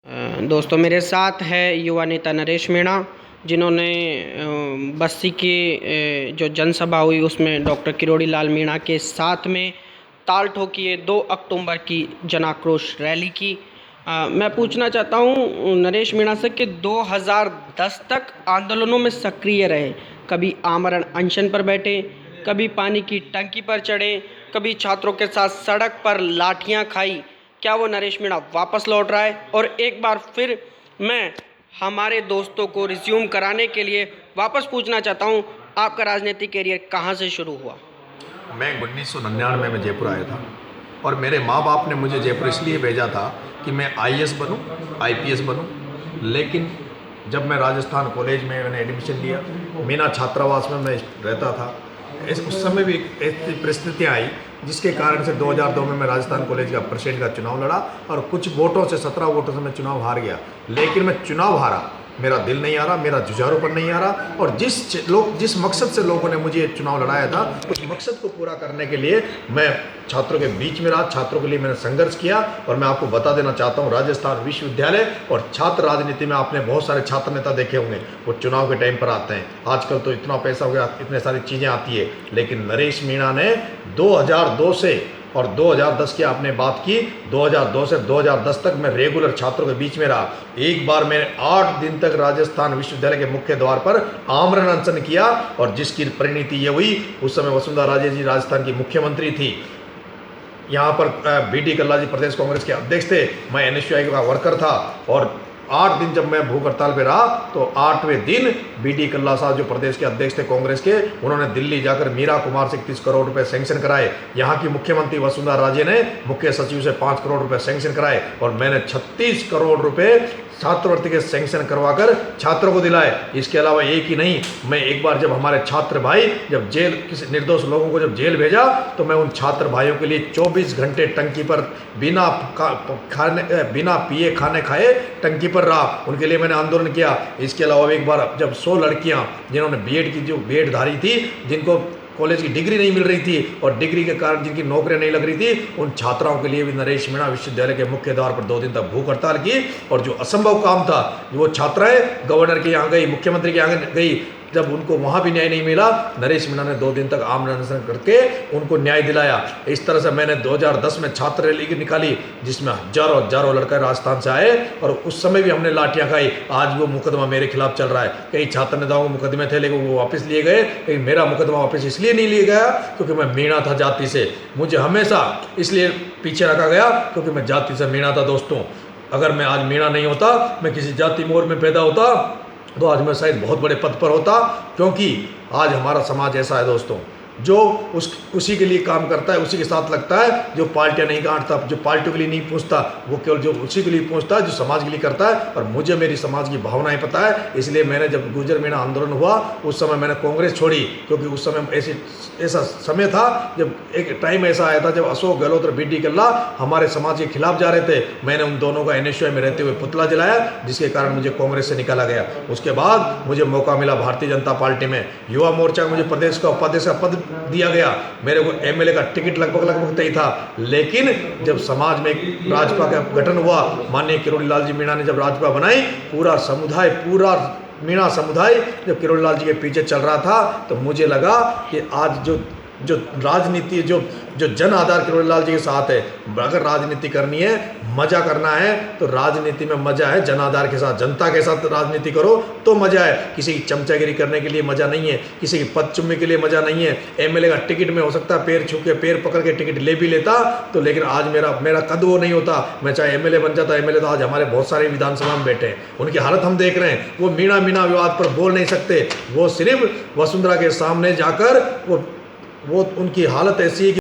दोस्तों मेरे साथ है युवा नेता नरेश मीणा, जिन्होंने बस्सी की जो जनसभा हुई उसमें डॉक्टर किरोड़ी लाल मीणा के साथ में ताल ठोकिए 2 अक्टूबर की जन आक्रोश रैली की। मैं पूछना चाहता हूं नरेश मीणा से कि 2010 तक आंदोलनों में सक्रिय रहे, कभी आमरण अनशन पर बैठे, कभी पानी की टंकी पर चढ़े, कभी छात्रों के साथ सड़क पर लाठियां खाई। क्या वो नरेश मीणा वापस लौट रहा है? और एक बार फिर मैं हमारे दोस्तों को रिज्यूम कराने के लिए वापस पूछना चाहता हूं, आपका राजनीतिक करियर कहां से शुरू हुआ? मैं 1999 में जयपुर आया था और मेरे माँ बाप ने मुझे जयपुर इसलिए भेजा था कि मैं आईएएस बनूं, आईपीएस बनूं। लेकिन जब मैं राजस्थान कॉलेज में मैंने एडमिशन लिया, मीना छात्रावास में मैं रहता था, उस समय भी ऐसी परिस्थितियाँ आई जिसके कारण से 2002 में मैं राजस्थान कॉलेज का प्रेसिडेंट का चुनाव लड़ा और कुछ वोटों से 17 वोटों से मैं चुनाव हार गया। लेकिन मैं चुनाव हारा, मेरा दिल नहीं आ रहा, मेरा जुझारूपन नहीं आ रहा। और जिस मकसद से लोगों ने मुझे चुनाव लड़ाया था, उस मकसद को पूरा करने के लिए मैं छात्रों के बीच में रहा, छात्रों के लिए मैंने संघर्ष किया। और मैं आपको बता देना चाहता हूँ, राजस्थान विश्वविद्यालय और छात्र राजनीति में आपने बहुत सारे छात्र नेता देखे होंगे, वो चुनाव के टाइम पर आते हैं। आजकल तो इतना पैसा हो गया, इतने सारी चीज़ें आती है, लेकिन नरेश मीणा ने 2002 से और 2010 की आपने बात की, 2002 से 2010 तक मैं रेगुलर छात्रों के बीच में रहा। एक बार मैंने 8 दिन तक राजस्थान विश्वविद्यालय के मुख्य द्वार पर आमरण अनशन किया और जिसकी परिणति ये हुई, उस समय वसुंधरा राजे जी राजस्थान की मुख्यमंत्री थी। यहाँ पर बीडी कल्ला जी प्रदेश कांग्रेस के अध्यक्ष थे, मैं एनएसयूआई का वर्कर था। और 8 दिन जब मैं भूख हड़ताल पे रहा तो 8वें दिन बीडी कल्ला साहब जो प्रदेश के अध्यक्ष थे कांग्रेस के, उन्होंने दिल्ली जाकर मीरा कुमार से 30 करोड़ रुपए सैंक्शन कराए। यहाँ की मुख्यमंत्री वसुंधरा राजे ने मुख्य सचिव से 5 करोड़ रुपए सैंक्शन कराए और मैंने 36 करोड़ रुपए छात्रवृत्ति के सैंक्शन करवाकर छात्रों को दिलाए। इसके अलावा एक ही नहीं, मैं एक बार जब हमारे छात्र भाई जब जेल, किसी निर्दोष लोगों को जब जेल भेजा, तो मैं उन छात्र भाइयों के लिए 24 घंटे टंकी पर बिना पिए खाने खाए टंकी पर रहा, उनके लिए मैंने आंदोलन किया। इसके अलावा एक बार जब 100 लड़कियां जिन्होंने बीएड की, जो बीएड धारी थी, जिनको कॉलेज की डिग्री नहीं मिल रही थी और डिग्री के कारण जिनकी नौकरियां नहीं लग रही थी, उन छात्राओं के लिए भी नरेश मीणा विश्वविद्यालय के मुख्य द्वार पर 2 दिन तक भूख हड़ताल की। और जो असंभव काम था, वो छात्राएं गवर्नर के यहाँ गई, मुख्यमंत्री के यहाँ गई, जब उनको वहाँ भी न्याय नहीं मिला, नरेश मीणा ने 2 दिन तक आमरण अनशन करके उनको न्याय दिलाया। इस तरह से मैंने 2010 में छात्र रैली निकाली, जिसमें हजारों लड़के राजस्थान से आए और उस समय भी हमने लाठियाँ खाई। आज वो मुकदमा मेरे खिलाफ चल रहा है। कई छात्र नेताओं के मुकदमे थे, लेकिन वो वापस लिए गए, लेकिन मेरा मुकदमा वापस इसलिए नहीं लिया गया क्योंकि मैं मीणा था जाति से। मुझे हमेशा इसलिए पीछे रखा गया क्योंकि मैं जाति से मीणा था। दोस्तों, अगर मैं आज मीणा नहीं होता, मैं किसी जाति मोड़ में पैदा होता, तो आज मैं शायद बहुत बड़े पद पर होता। क्योंकि आज हमारा समाज ऐसा है दोस्तों, जो उसी के लिए काम करता है, उसी के साथ लगता है, जो पार्टियां नहीं गांठता, जो पार्टियों के लिए नहीं पूछता, वो केवल जो उसी के लिए पूछता है, जो समाज के लिए करता है। और मुझे मेरी समाज की भावनाएं पता है, इसलिए मैंने जब गुर्जर मीणा आंदोलन हुआ, उस समय मैंने कांग्रेस छोड़ी, क्योंकि उस समय ऐसा समय था, जब एक टाइम ऐसा आया था जब अशोक गहलोत और बीडी कल्ला हमारे समाज के खिलाफ जा रहे थे। मैंने उन दोनों का एनएसयूआई में रहते हुए पुतला जलाया, जिसके कारण मुझे कांग्रेस से निकाला गया। उसके बाद मुझे मौका मिला भारतीय जनता पार्टी में, युवा मोर्चा में मुझे प्रदेश का उपाध्यक्ष का पद दिया गया। मेरे को एमएलए का टिकट लगभग तय था। लेकिन जब समाज में एक राजपा का गठन हुआ, माननीय किरोड़ी लाल जी मीणा ने जब राजपा बनाई, पूरा मीणा समुदाय जब किरोड़ी लाल जी के पीछे चल रहा था, तो मुझे लगा कि आज जो राजनीति, जो जन आधार किरोड़ी लाल जी के साथ है, अगर राजनीति करनी है, मजा करना है, तो राजनीति में मजा है जन आधार के साथ, जनता के साथ राजनीति करो तो मजा है। किसी की चमचागिरी करने के लिए मजा नहीं है, किसी की पद चुम्मे के लिए मजा नहीं है। एमएलए का टिकट में हो सकता है पैर छू के, पैर पकड़ के टिकट ले भी लेता, तो लेकिन आज मेरा कद वो नहीं होता। मैं चाहे एमएलए बन जाता, एमएलए तो आज हमारे बहुत सारे विधानसभा में बैठे हैं, उनकी हालत हम देख रहे हैं। वो मीणा विवाद पर बोल नहीं सकते, वो सिर्फ वसुंधरा के सामने जाकर वो उनकी हालत ऐसी है कि